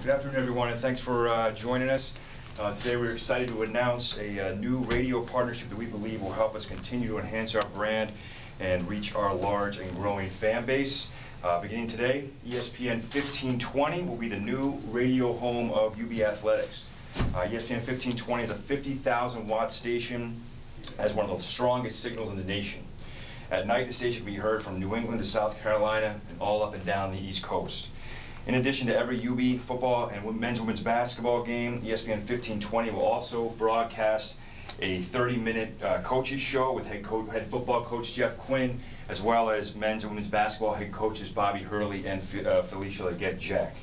Good afternoon, everyone, and thanks for joining us. Today we're excited to announce a new radio partnership that we believe will help us continue to enhance our brand and reach our large and growing fan base. Beginning today, ESPN 1520 will be the new radio home of UB Athletics. ESPN 1520 is a 50,000 watt station, has one of the strongest signals in the nation. At night, the station can be heard from New England to South Carolina and all up and down the East Coast. In addition to every UB football and men's and women's basketball game, ESPN 1520 will also broadcast a 30-minute coaches show with head football coach Jeff Quinn, as well as men's and women's basketball head coaches Bobby Hurley and Felicia Leggett-Jack.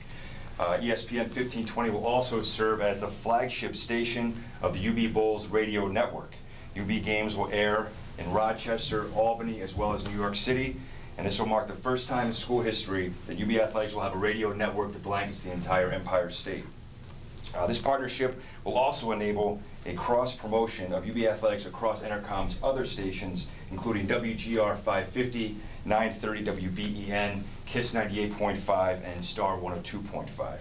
ESPN 1520 will also serve as the flagship station of the UB Bulls radio network. UB games will air in Rochester, Albany, as well as New York City, and this will mark the first time in school history that UB Athletics will have a radio network that blankets the entire Empire State. This partnership will also enable a cross-promotion of UB Athletics across Intercom's other stations, including WGR 550, 930 WBEN, KISS 98.5, and Star 102.5.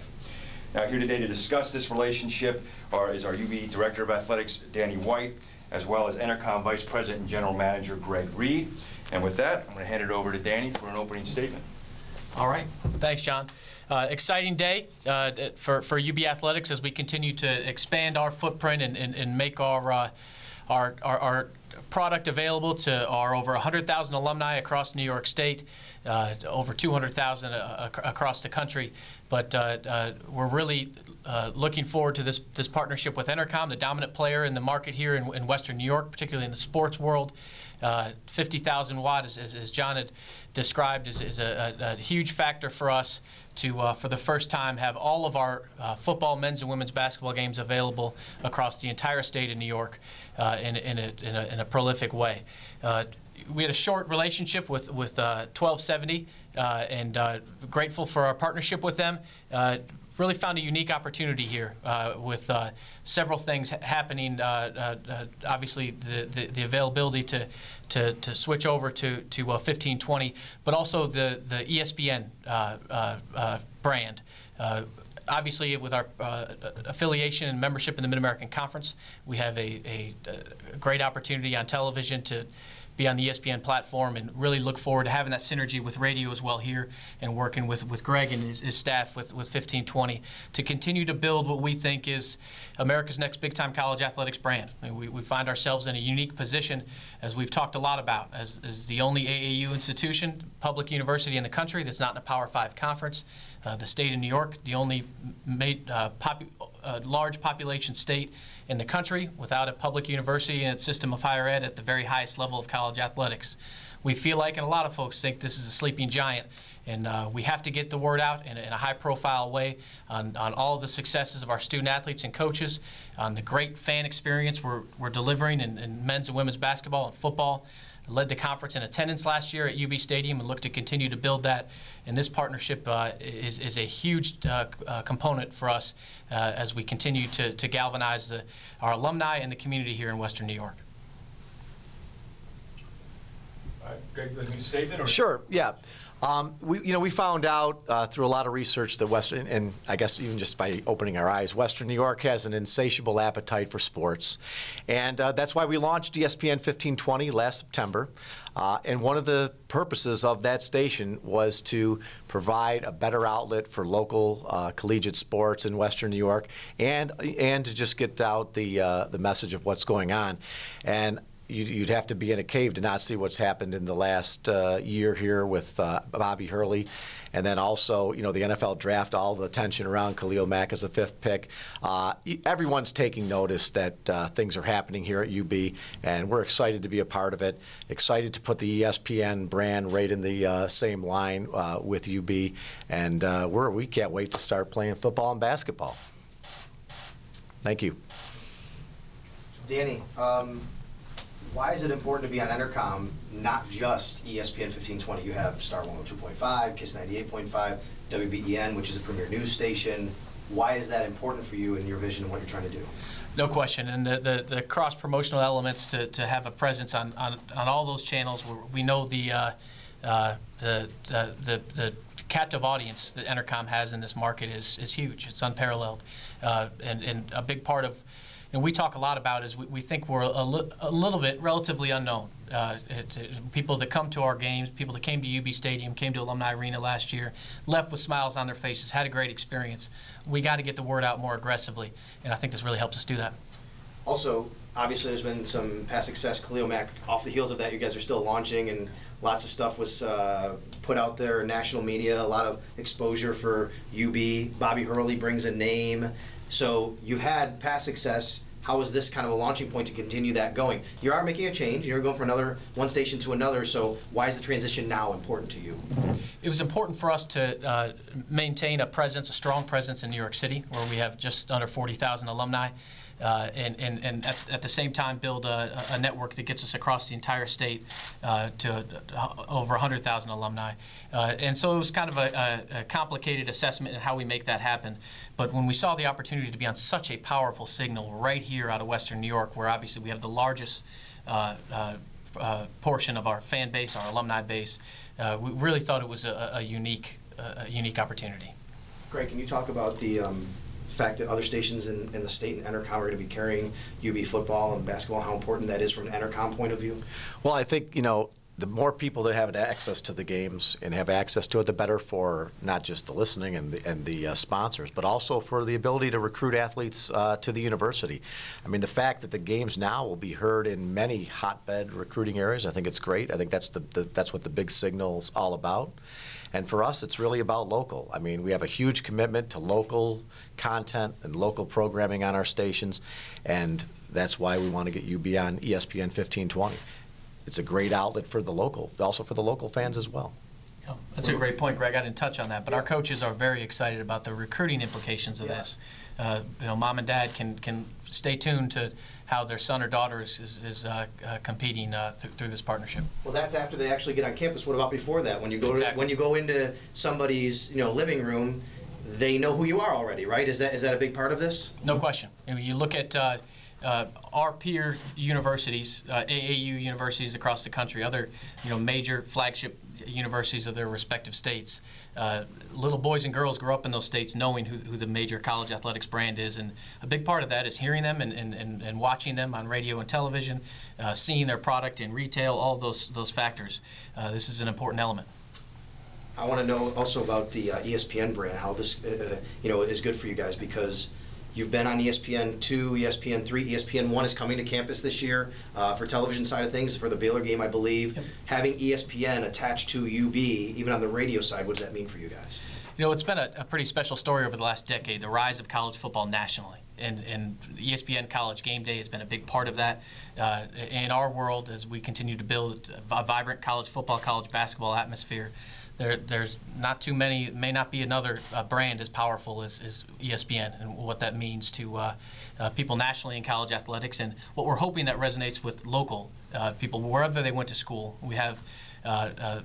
Now, here today to discuss this relationship is our UB Director of Athletics, Danny White, as well as Intercom Vice President and General Manager Greg Reed. And with that, I'm going to hand it over to Danny for an opening statement. All right. Thanks, John. Exciting day for UB Athletics as we continue to expand our footprint and make our product available to our over 100,000 alumni across New York State, over 200,000 across the country. But we're really looking forward to this partnership with Intercom, the dominant player in the market here in Western New York, particularly in the sports world. 50,000 watt, as John had described, is a huge factor for us to, for the first time, have all of our football, men's and women's basketball games available across the entire state of New York in a prolific way. We had a short relationship with 1270 and grateful for our partnership with them. Really found a unique opportunity here with several things happening. Obviously, the availability to switch over to 1520, but also the ESPN brand. Obviously, with our affiliation and membership in the Mid-American Conference, we have a great opportunity on television to be on the ESPN platform, and really look forward to having that synergy with radio as well here, and working with Greg and his staff with 1520 to continue to build what we think is America's next big-time college athletics brand. I mean, we find ourselves in a unique position, as we've talked a lot about, as the only AAU institution, public university in the country that's not in a Power 5 conference. The state of New York, the only large population state in the country without a public university and its system of higher ed at the very highest level of college athletics. We feel like, and a lot of folks think, this is a sleeping giant, and we have to get the word out in a high-profile way on all of the successes of our student athletes and coaches, on the great fan experience we're delivering in men's and women's basketball and football. Led the conference in attendance last year at UB Stadium and look to continue to build that. And this partnership is a huge component for us as we continue to galvanize our alumni and the community here in Western New York. All right, Greg, a new statement? Or? Sure, yeah. We found out through a lot of research that Western, and I guess even just by opening our eyes, Western New York has an insatiable appetite for sports. And that's why we launched ESPN 1520 last September. And one of the purposes of that station was to provide a better outlet for local collegiate sports in Western New York, and to just get out the message of what's going on. And you'd have to be in a cave to not see what's happened in the last year here with Bobby Hurley. And then also, the NFL draft, all the attention around Khalil Mack as the 5th pick. Everyone's taking notice that things are happening here at UB, and we're excited to be a part of it, excited to put the ESPN brand right in the same line with UB, and we can't wait to start playing football and basketball. Thank you. Danny, why is it important to be on Intercom, not just ESPN 1520? You have Star 102.5, KISS 98.5, WBEN, which is a premier news station. Why is that important for you and your vision and what you're trying to do? No question, and the cross-promotional elements to have a presence on all those channels. We know the captive audience that Intercom has in this market is huge. It's unparalleled, and a big part of, and we talk a lot about is we think we're a little bit relatively unknown. People that come to our games, people that came to UB Stadium, came to Alumni Arena last year, left with smiles on their faces, had a great experience. We got to get the word out more aggressively, and I think this really helps us do that. Also, obviously, there's been some past success. Khalil Mack, off the heels of that, you guys are still launching, and lots of stuff was put out there in national media, a lot of exposure for UB. Bobby Hurley brings a name. So you've had past success. How is this kind of a launching point to continue that going? You are making a change. You're going from one station to another. So why is the transition now important to you? It was important for us to maintain a strong presence in New York City, where we have just under 40,000 alumni. And at the same time build a network that gets us across the entire state to over 100,000 alumni. And so it was kind of a complicated assessment in how we make that happen. But when we saw the opportunity to be on such a powerful signal right here out of Western New York, where obviously we have the largest portion of our fan base, our alumni base, we really thought it was a unique opportunity. Greg, can you talk about the fact that other stations in the state and Intercom are going to be carrying UB football and basketball, how important that is from an Intercom point of view? Well, I think, the more people that have access to the games and have access to it, the better for not just the listening and the sponsors, but also for the ability to recruit athletes to the university. I mean, the fact that the games now will be heard in many hotbed recruiting areas, I think it's great. I think that's what the big signal's all about. And for us, it's really about local. I mean, we have a huge commitment to local content and local programming on our stations, and that's why we want to get UB on ESPN 1520. It's a great outlet for the local, also for the local fans as well. Yeah, that's a great point, Greg. I didn't touch on that, but our coaches are very excited about the recruiting implications of this. Mom and dad can stay tuned to how their son or daughter is competing through this partnership. Well, that's after they actually get on campus. What about before that? When you go into somebody's living room, they know who you are already, right? Is that a big part of this? No question. You look at our peer universities, AAU universities across the country, other major flagship universities of their respective states. Little boys and girls grow up in those states knowing who the major college athletics brand is, and a big part of that is hearing them and watching them on radio and television, seeing their product in retail, all of those factors. This is an important element. I want to know also about the ESPN brand, how this is good for you guys, because you've been on ESPN 2, ESPN 3, ESPN 1 is coming to campus this year for television side of things, for the Baylor game, I believe. Yep. Having ESPN attached to UB, even on the radio side, what does that mean for you guys? It's been a pretty special story over the last decade, the rise of college football nationally. And ESPN College Game Day has been a big part of that. In our world, as we continue to build a vibrant college football, college basketball atmosphere, there's not too many, may not be another brand as powerful as ESPN, and what that means to people nationally in college athletics, and what we're hoping that resonates with local people wherever they went to school. We have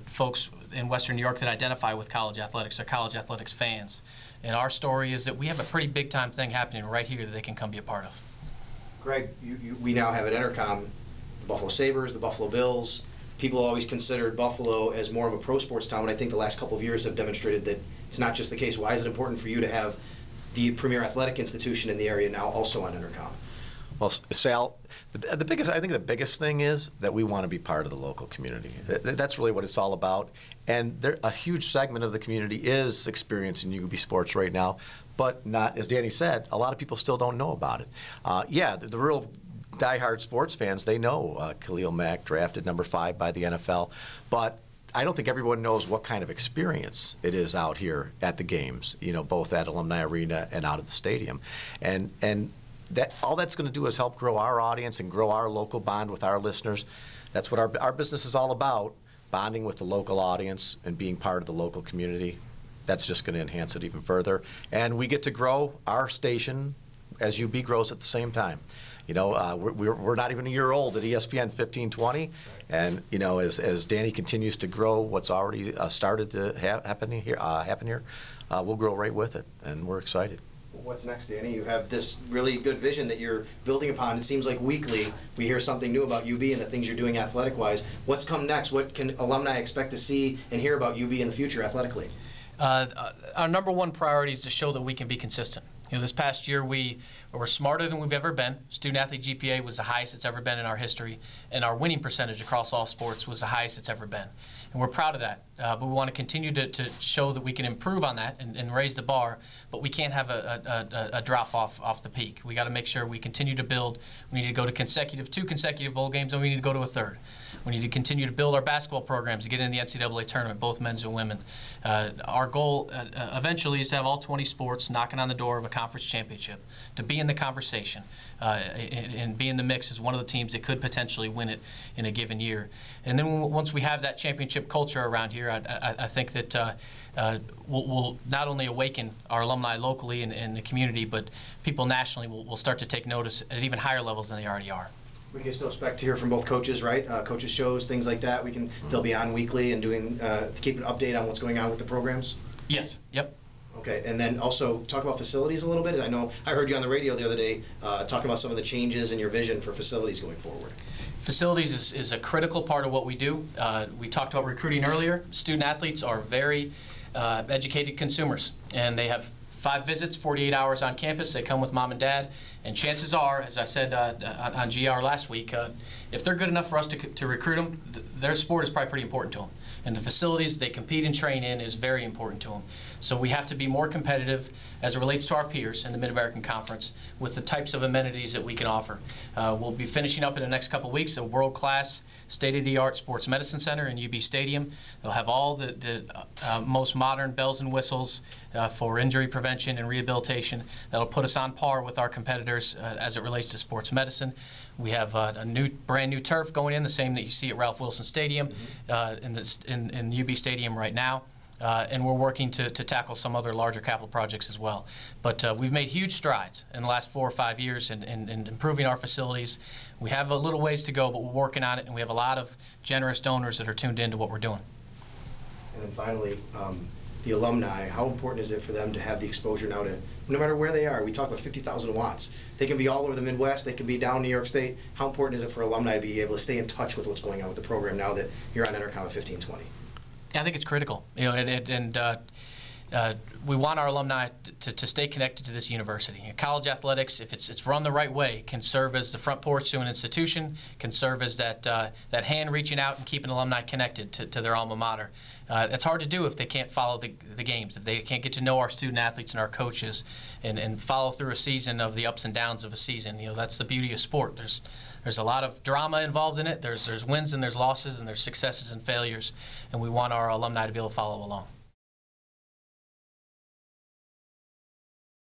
folks in Western New York that identify with college athletics. They're college athletics fans. And our story is that we have a pretty big time thing happening right here that they can come be a part of. Greg, we now have at Intercom the Buffalo Sabres, the Buffalo Bills. People always considered Buffalo as more of a pro sports town, but I think the last couple of years have demonstrated that it's not just the case. Why is it important for you to have the premier athletic institution in the area now also on Intercom? Well, Sal, I think the biggest thing is that we want to be part of the local community. That's really what it's all about. And a huge segment of the community is experiencing UB sports right now, but not, as Danny said, a lot of people still don't know about it. The real diehard sports fans, they know Khalil Mack drafted number 5 by the NFL, but I don't think everyone knows what kind of experience it is out here at the games, both at Alumni Arena and out at the stadium. And that all that's going to do is help grow our audience and grow our local bond with our listeners. That's what our business is all about, bonding with the local audience and being part of the local community. That's just going to enhance it even further. And we get to grow our station as UB grows at the same time. We're not even a year old at ESPN 1520, and as Danny continues to grow what's already started to happen here, we'll grow right with it, and we're excited. What's next, Danny? You have this really good vision that you're building upon. It seems like weekly we hear something new about UB and the things you're doing athletic-wise. What's come next? What can alumni expect to see and hear about UB in the future athletically? Our number one priority is to show that we can be consistent. This past year we were smarter than we've ever been. Student-athlete GPA was the highest it's ever been in our history, and our winning percentage across all sports was the highest it's ever been. And we're proud of that, but we want to continue to show that we can improve on that and raise the bar, but we can't have a drop off the peak. We got to make sure we continue to build. We need to go to two consecutive bowl games, and we need to go to a third. We need to continue to build our basketball programs to get in the NCAA tournament, both men's and women. Our goal eventually is to have all 20 sports knocking on the door of a conference championship, to be in the conversation and be in the mix as one of the teams that could potentially win it in a given year. And then once we have that championship culture around here, I think that we'll not only awaken our alumni locally and the community, but people nationally will start to take notice at even higher levels than they already are. We can still expect to hear from both coaches, right? Coaches shows, things like that. They'll be on weekly and doing to keep an update on what's going on with the programs. Yes. Yep. Okay, and then also talk about facilities a little bit. I know I heard you on the radio the other day talking about some of the changes in your vision for facilities going forward. Facilities is a critical part of what we do. We talked about recruiting earlier. Student athletes are very educated consumers, and they have 5 visits, 48 hours on campus. They come with mom and dad, and chances are, as I said on GR last week, if they're good enough for us to recruit them, their sport is probably pretty important to them. And the facilities they compete and train in is very important to them. So we have to be more competitive as it relates to our peers in the Mid-American Conference with the types of amenities that we can offer. We'll be finishing up in the next couple of weeks a world-class, state-of-the-art sports medicine center in UB Stadium. It'll have all the most modern bells and whistles for injury prevention and rehabilitation. That'll put us on par with our competitors as it relates to sports medicine. We have a brand new turf going in, the same that you see at Ralph Wilson Stadium in UB Stadium right now. And we're working to tackle some other larger capital projects as well. But we've made huge strides in the last 4 or 5 years in improving our facilities. We have a little ways to go, but we're working on it, and we have a lot of generous donors that are tuned into what we're doing. And then finally, the alumni, how important is it for them to have the exposure now to, no matter where they are, we talk about 50,000 watts. They can be all over the Midwest, they can be down New York State. How important is it for alumni to be able to stay in touch with what's going on with the program now that you're on Intercom at 1520? I think it's critical, we want our alumni to stay connected to this university. College athletics, if it's run the right way, can serve as the front porch to an institution, can serve as that hand reaching out and keeping alumni connected to their alma mater. That's hard to do if they can't follow the games, if they can't get to know our student athletes and our coaches and follow through a season of the ups and downs of a season. That's the beauty of sport. There's a lot of drama involved in it. There's wins and there's losses and there's successes and failures, and we want our alumni to be able to follow along.